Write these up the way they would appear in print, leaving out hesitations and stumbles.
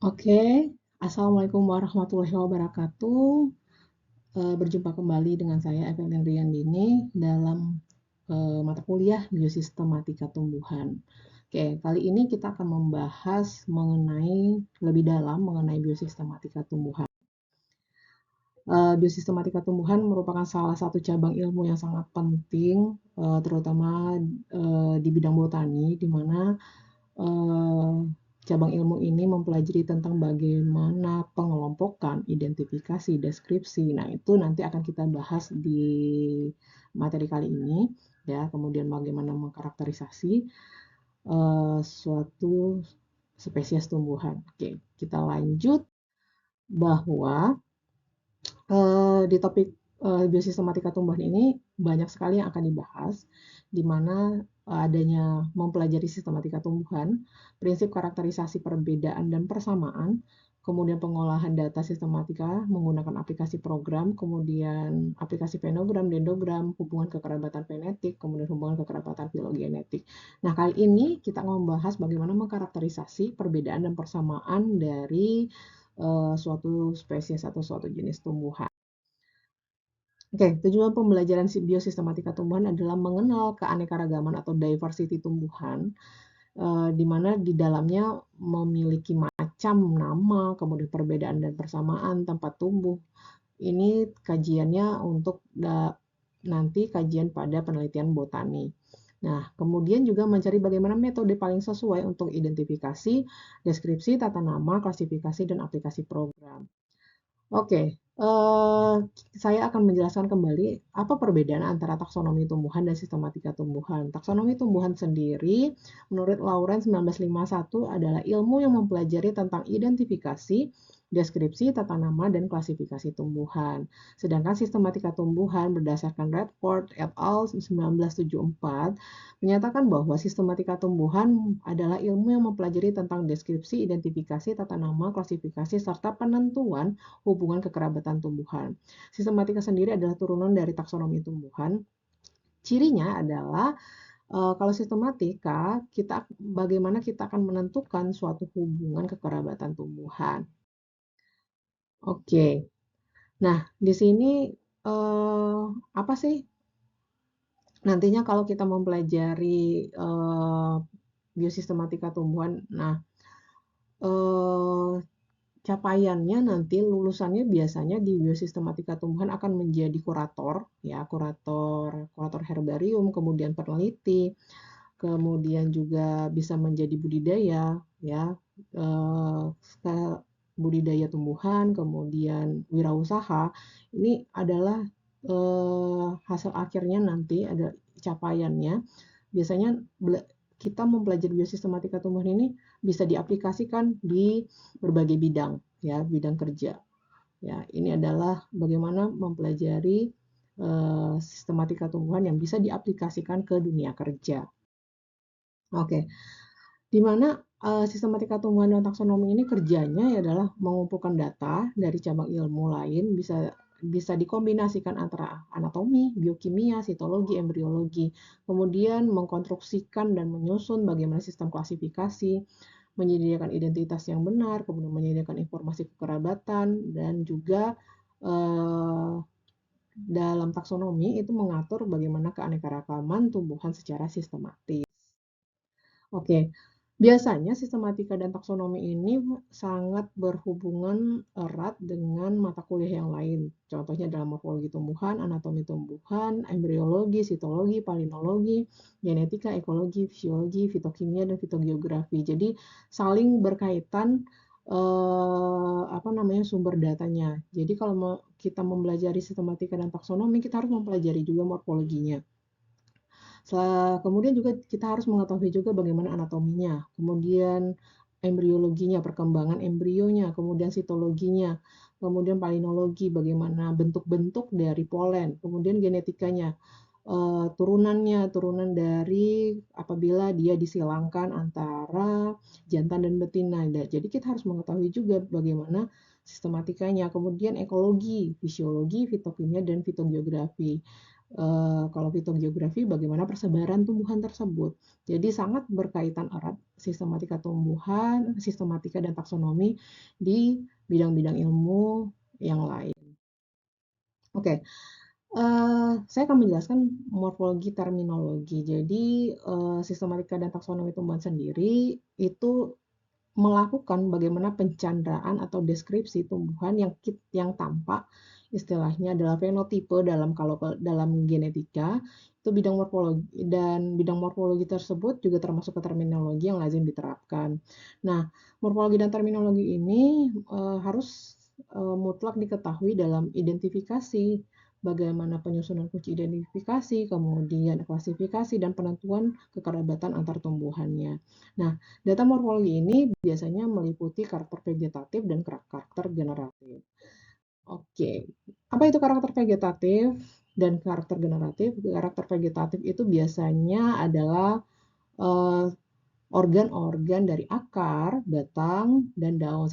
Oke, Assalamualaikum warahmatullahi wabarakatuh. Berjumpa kembali dengan saya Evelyn Riyandini dalam mata kuliah Biosistematika Tumbuhan. Oke, kali ini kita akan membahas lebih dalam mengenai biosistematika tumbuhan. Biosistematika tumbuhan merupakan salah satu cabang ilmu yang sangat penting, terutama di bidang botani, di mana eh, cabang ilmu ini mempelajari tentang bagaimana pengelompokan, identifikasi, deskripsi. Nah, itu nanti akan kita bahas di materi kali ini, ya. Kemudian bagaimana mengkarakterisasi suatu spesies tumbuhan. Oke, kita lanjut bahwa di topik biosistematika tumbuhan ini banyak sekali yang akan dibahas, di mana adanya mempelajari sistematika tumbuhan, prinsip karakterisasi perbedaan dan persamaan, kemudian pengolahan data sistematika menggunakan aplikasi program, kemudian aplikasi fenogram, dendrogram, hubungan kekerabatan genetik, kemudian hubungan kekerabatan filogenetik. Nah, kali ini kita akan membahas bagaimana mengkarakterisasi perbedaan dan persamaan dari suatu spesies atau suatu jenis tumbuhan. Oke, tujuan pembelajaran biosistematika tumbuhan adalah mengenal keanekaragaman atau diversity tumbuhan, di mana di dalamnya memiliki macam, nama, kemudian perbedaan dan persamaan tempat tumbuh. Ini kajiannya untuk nanti kajian pada penelitian botani. Nah, kemudian juga mencari bagaimana metode paling sesuai untuk identifikasi, deskripsi, tata nama, klasifikasi, dan aplikasi program. Oke, saya akan menjelaskan kembali apa perbedaan antara taksonomi tumbuhan dan sistematika tumbuhan. Taksonomi tumbuhan sendiri, menurut Lawrence 1951, adalah ilmu yang mempelajari tentang identifikasi, deskripsi, tata nama, dan klasifikasi tumbuhan. Sedangkan sistematika tumbuhan berdasarkan Redford et al. 1974 menyatakan bahwa sistematika tumbuhan adalah ilmu yang mempelajari tentang deskripsi, identifikasi, tata nama, klasifikasi, serta penentuan hubungan kekerabatan tumbuhan. Sistematika sendiri adalah turunan dari taksonomi tumbuhan. Cirinya adalah kalau sistematika, bagaimana kita akan menentukan suatu hubungan kekerabatan tumbuhan. Oke, nah di sini apa sih nantinya kalau kita mempelajari biosistematika tumbuhan? Nah, eh, capaiannya nanti lulusannya biasanya di biosistematika tumbuhan akan menjadi kurator, ya, kurator herbarium, kemudian peneliti, kemudian juga bisa menjadi budidaya, ya, eh, budidaya tumbuhan, kemudian wirausaha. Ini adalah hasil akhirnya nanti ada capaiannya. Biasanya kita mempelajari biosistematika tumbuhan ini bisa diaplikasikan di berbagai bidang, ya, bidang kerja. Ya, ini adalah bagaimana mempelajari sistematika tumbuhan yang bisa diaplikasikan ke dunia kerja. Oke, di mana sistematika tumbuhan dan taksonomi ini kerjanya adalah mengumpulkan data dari cabang ilmu lain, bisa dikombinasikan antara anatomi, biokimia, sitologi, embriologi, kemudian mengkonstruksikan dan menyusun bagaimana sistem klasifikasi, menyediakan identitas yang benar, kemudian menyediakan informasi kekerabatan, dan juga eh, dalam taksonomi itu mengatur bagaimana keanekaragaman tumbuhan secara sistematis. Oke, biasanya sistematika dan taksonomi ini sangat berhubungan erat dengan mata kuliah yang lain. Contohnya dalam morfologi tumbuhan, anatomi tumbuhan, embriologi, sitologi, palinologi, genetika, ekologi, fisiologi, fitokimia, dan fitogeografi. Jadi saling berkaitan apa namanya sumber datanya. Jadi kalau kita mempelajari sistematika dan taksonomi, kita harus mempelajari juga morfologinya. Kemudian juga kita harus mengetahui juga bagaimana anatominya, kemudian embriologinya, perkembangan embrionya, kemudian sitologinya, kemudian palinologi, bagaimana bentuk-bentuk dari polen, kemudian genetikanya, turunan dari apabila dia disilangkan antara jantan dan betina. Nah, jadi kita harus mengetahui juga bagaimana sistematikanya, kemudian ekologi, fisiologi, fitokimia, dan fitogeografi. kalau fitogeografi bagaimana persebaran tumbuhan tersebut. Jadi sangat berkaitan erat sistematika tumbuhan, sistematika dan taksonomi di bidang-bidang ilmu yang lain. Oke, saya akan menjelaskan morfologi terminologi. Jadi, sistematika dan taksonomi tumbuhan sendiri itu melakukan bagaimana pencandraan atau deskripsi tumbuhan yang tampak, istilahnya adalah fenotipe kalau dalam genetika, itu bidang morfologi, dan bidang morfologi tersebut juga termasuk ke terminologi yang lazim diterapkan. Nah, morfologi dan terminologi ini harus mutlak diketahui dalam identifikasi, bagaimana penyusunan kunci identifikasi, kemudian klasifikasi dan penentuan kekerabatan antar tumbuhannya. Nah, data morfologi ini biasanya meliputi karakter vegetatif dan karakter generatif. Oke, apa itu karakter vegetatif dan karakter generatif? Karakter vegetatif itu biasanya adalah organ-organ dari akar, batang, dan daun.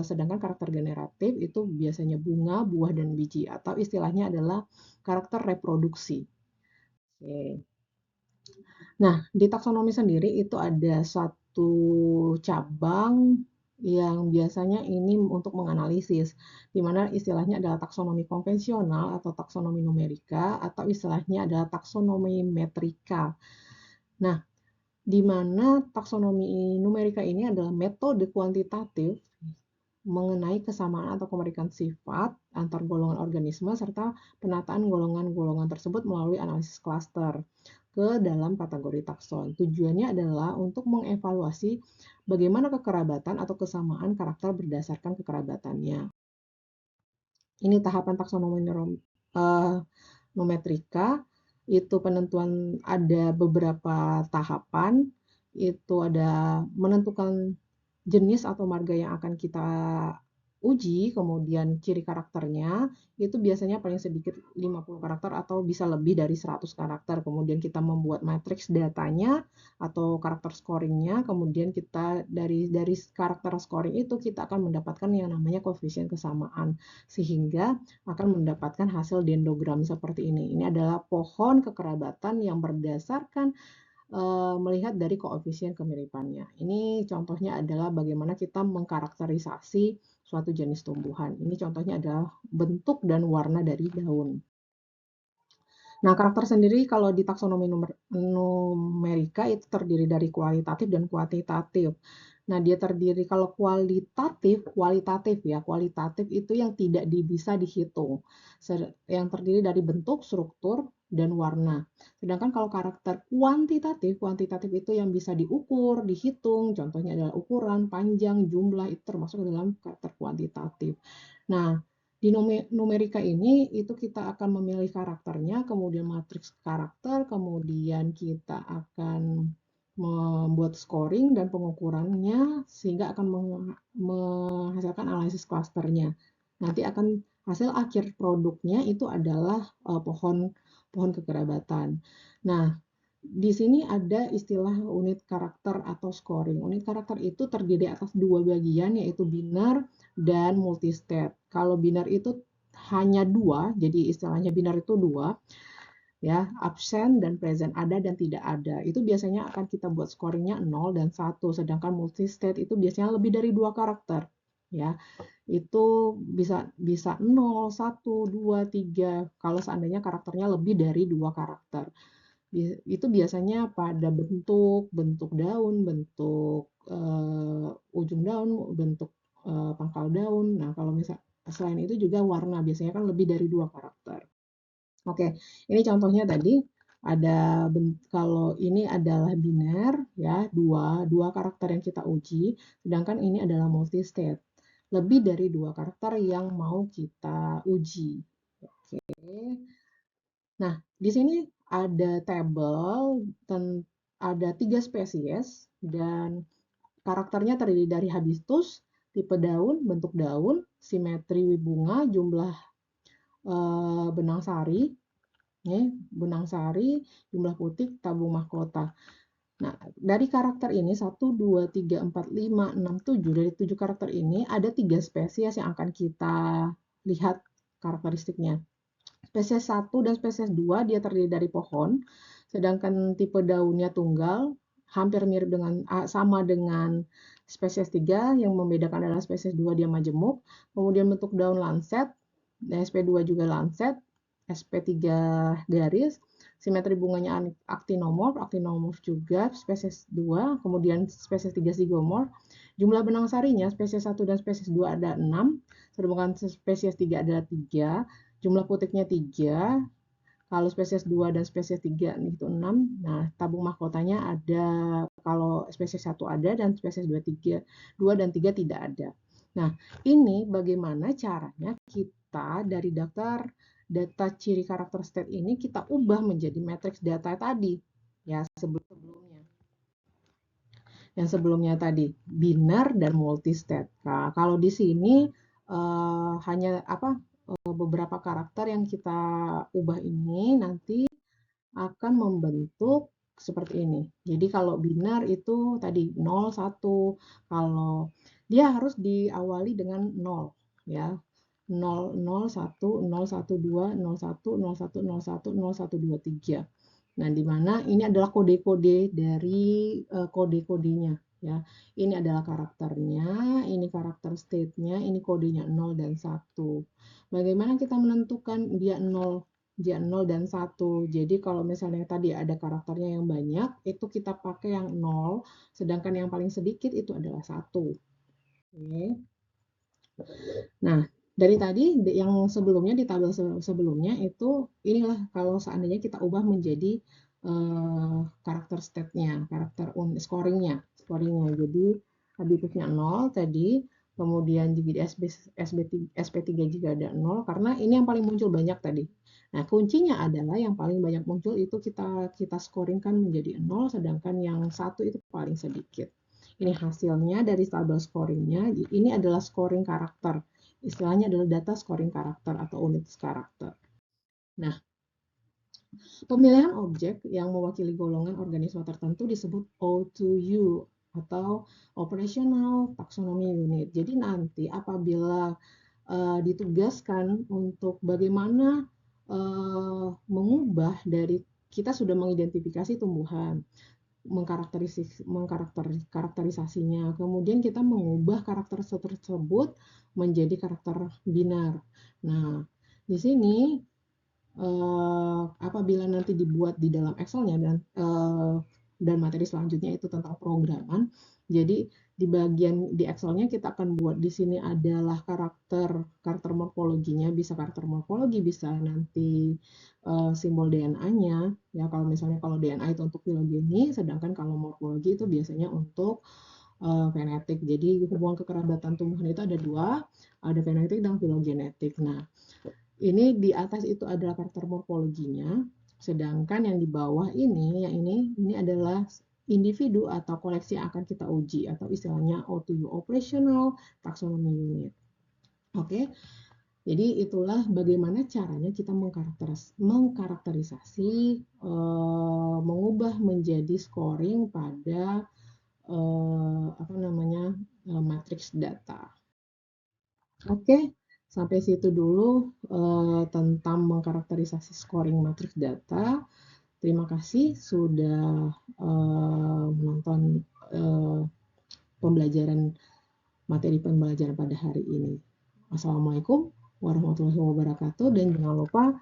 Sedangkan karakter generatif itu biasanya bunga, buah, dan biji, atau istilahnya adalah karakter reproduksi. Oke. Nah, di taksonomi sendiri itu ada satu cabang yang biasanya ini untuk menganalisis, di mana istilahnya adalah taksonomi konvensional atau taksonomi numerika, atau istilahnya adalah taksonomi metrika. Nah, di mana taksonomi numerika ini adalah metode kuantitatif mengenai kesamaan atau kemiripan sifat antar golongan organisme serta penataan golongan-golongan tersebut melalui analisis klaster ke dalam kategori takson. Tujuannya adalah untuk mengevaluasi bagaimana kekerabatan atau kesamaan karakter berdasarkan kekerabatannya. Ini tahapan taksonomi numetrika, itu penentuan ada beberapa tahapan, itu ada menentukan jenis atau marga yang akan kita uji, kemudian ciri karakternya, itu biasanya paling sedikit 50 karakter atau bisa lebih dari 100 karakter. Kemudian kita membuat matriks datanya atau karakter scoringnya, kemudian kita dari karakter scoring itu kita akan mendapatkan yang namanya koefisien kesamaan, sehingga akan mendapatkan hasil dendrogram seperti ini. Ini adalah pohon kekerabatan yang berdasarkan melihat dari koefisien kemiripannya. Ini contohnya adalah bagaimana kita mengkarakterisasi suatu jenis tumbuhan. Ini contohnya adalah bentuk dan warna dari daun. Nah, karakter sendiri kalau di taksonomi numerika itu terdiri dari kualitatif dan kuantitatif. Nah, dia terdiri kalau kualitatif itu yang tidak bisa dihitung, yang terdiri dari bentuk, struktur, dan warna. Sedangkan kalau karakter kuantitatif itu yang bisa diukur, dihitung, contohnya adalah ukuran, panjang, jumlah, itu termasuk dalam karakter kuantitatif. Nah, di numerika ini itu kita akan memilih karakternya, kemudian matriks karakter, kemudian kita akan membuat scoring dan pengukurannya sehingga akan menghasilkan analisis klasternya. Nanti akan hasil akhir produknya itu adalah pohon kekerabatan. Nah, di sini ada istilah unit karakter atau scoring. Unit karakter itu terdiri atas dua bagian, yaitu binar dan multistate. Kalau binar itu hanya dua, jadi istilahnya binar itu dua, ya, absen dan present, ada dan tidak ada. Itu biasanya akan kita buat scoringnya 0 dan 1, sedangkan multistate itu biasanya lebih dari dua karakter, ya. Itu bisa 0, 1, 2, 3 kalau seandainya karakternya lebih dari dua karakter. Itu biasanya pada bentuk daun, bentuk ujung daun, bentuk pangkal daun. Nah, kalau misal selain itu juga warna, biasanya kan lebih dari dua karakter. Oke, ini contohnya tadi ada kalau ini adalah biner, ya, dua karakter yang kita uji, sedangkan ini adalah multistate, lebih dari dua karakter yang mau kita uji. Oke. Nah, di sini ada tabel, ada 3 spesies, dan karakternya terdiri dari habitus, tipe daun, bentuk daun, simetri bunga, jumlah benang sari, jumlah putik, tabung mahkota. Nah, dari karakter ini 1, 2, 3, 4, 5, 6, 7, dari 7 karakter ini ada 3 spesies yang akan kita lihat karakteristiknya. Spesies 1 dan spesies 2 dia terdiri dari pohon, sedangkan tipe daunnya tunggal, hampir mirip dengan sama dengan spesies 3, yang membedakan adalah spesies 2 dia majemuk, kemudian bentuk daun lanset, dan SP2 juga lanset, SP3 garis, simetri bunganya actinomorph juga spesies 2, kemudian spesies 3 zygomorph. Jumlah benang sarinya spesies 1 dan spesies 2 ada 6, sedangkan spesies 3 adalah 3. Jumlah putiknya 3, kalau spesies 2 dan spesies 3 itu 6. Nah, tabung mahkotanya ada, kalau spesies 1 ada dan spesies 2 dan 3 tidak ada. Nah, ini bagaimana caranya kita dari data ciri karakter state ini kita ubah menjadi matriks data tadi. Ya, sebelumnya. Yang sebelumnya tadi, binar dan multistate. Nah, kalau di sini hanya beberapa karakter yang kita ubah ini nanti akan membentuk seperti ini. Jadi kalau binar itu tadi 0, 1. Kalau dia harus diawali dengan 0 ya. 0, 0, 1, 0, 1, 2, 0, 1, 0, 1, 0, 1, 0, 1, 2, 3. Nah, di mana ini adalah kode-kode dari kode-kodenya ya. Ini adalah karakternya, ini karakter state-nya, ini kodenya 0 dan 1. Bagaimana kita menentukan dia 0 dan 1. Jadi kalau misalnya tadi ada karakternya yang banyak, itu kita pakai yang 0, sedangkan yang paling sedikit itu adalah 1. Oke. Nah, dari tadi yang sebelumnya di tabel sebelumnya itu inilah kalau seandainya kita ubah menjadi karakter state-nya, karakter scoring-nya. Jadi habitusnya 0 tadi, kemudian juga di SP3 juga ada 0 karena ini yang paling muncul banyak tadi. Nah, kuncinya adalah yang paling banyak muncul itu kita scoringkan menjadi 0, sedangkan yang 1 itu paling sedikit. Ini hasilnya dari tabel scoringnya. Ini adalah scoring karakter. Istilahnya adalah data scoring karakter atau unit karakter. Nah, pemilihan objek yang mewakili golongan organisme tertentu disebut O2U atau Operational Taxonomy Unit. Jadi nanti apabila ditugaskan untuk bagaimana mengubah dari kita sudah mengidentifikasi tumbuhan, mengkarakterisasinya. Kemudian kita mengubah karakter tersebut menjadi karakter binar. Nah, di sini apabila nanti dibuat di dalam Excel-nya dan materi selanjutnya itu tentang programan. Jadi di bagian di Excel-nya kita akan buat di sini adalah karakter morfologinya, bisa karakter morfologi, bisa nanti simbol DNA-nya. Ya kalau misalnya kalau DNA itu untuk filogeni, sedangkan kalau morfologi itu biasanya untuk genetik. Jadi hubungan kekerabatan tumbuhan itu ada dua, ada genetik dan filogenetik. Nah, ini di atas itu adalah karakter morfologinya, sedangkan yang di bawah ini, ini adalah individu atau koleksi yang akan kita uji, atau istilahnya O2U, Operational Taxonomy Unit. Oke, jadi itulah bagaimana caranya kita mengkarakterisasi, mengubah menjadi scoring pada matriks data. Oke, sampai situ dulu tentang mengkarakterisasi scoring matriks data. Terima kasih sudah menonton materi pembelajaran pada hari ini. Assalamualaikum warahmatullahi wabarakatuh, dan jangan lupa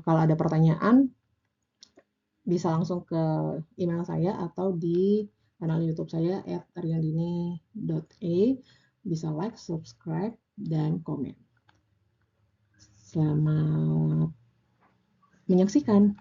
kalau ada pertanyaan bisa langsung ke email saya atau di kanal YouTube saya @ariandini.e. Bisa like, subscribe, dan komen. Selamat menyaksikan.